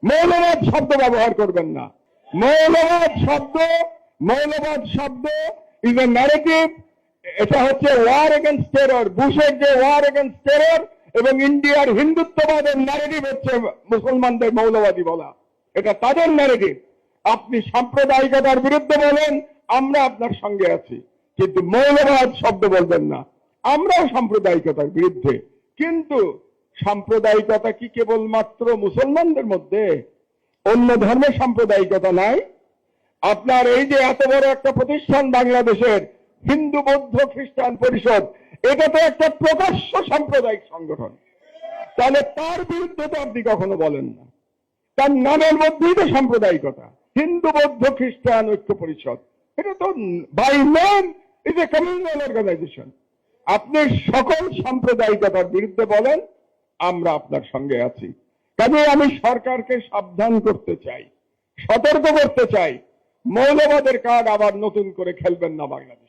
মৌলবাদ শব্দ ব্যবহার করবেন না। মৌলবাদ শব্দ ইজ এ ন্যারেটিভ। এটা হচ্ছে ওয়ার এগেনস্ট টেরর, বুশের যে ওয়ার এগেনস্ট টেরর এবং ইন্ডিয়ার হিন্দুত্ববাদের ন্যারেটিভ হচ্ছে মুসলমানদের মৌলবাদী বলা। এটা তাদের ন্যারেটিভ। আপনি সাম্প্রদায়িকতার বিরুদ্ধে বলেন, আমরা আপনার সঙ্গে আছি, কিন্তু মৌলবাদ শব্দ বলবেন না। আমরাও সাম্প্রদায়িকতার বিরুদ্ধে, কিন্তু সাম্প্রদায়িকতা কি কেবলমাত্র মুসলমানদের মধ্যে? অন্য ধর্মের সাম্প্রদায়িকতা নাই? আপনার এই যে এত বড় একটা প্রতিষ্ঠান বাংলাদেশের হিন্দু বৌদ্ধ খ্রিস্টান পরিষদ, এটা তো একটা প্রকাশ্য সাম্প্রদায়িক সংগঠন। তাহলে তার বিরুদ্ধে তো আপনি কখনো বলেন না। তার নামের মধ্যেই তো সাম্প্রদায়িকতা, হিন্দু বৌদ্ধ খ্রিস্টান ঐক্য পরিষদ। এটা তো by name is a communal organization. আপনি সকল সাম্প্রদায়িকতার বিরুদ্ধে বলেন, আমরা আপনার সঙ্গে আছি। কাজে আমি সরকারকে সাবধান করতে চাই, সতর্ক করতে চাই, মৌলবাদের কার্ড আবার নতুন করে খেলবেন না বাংলাদেশ।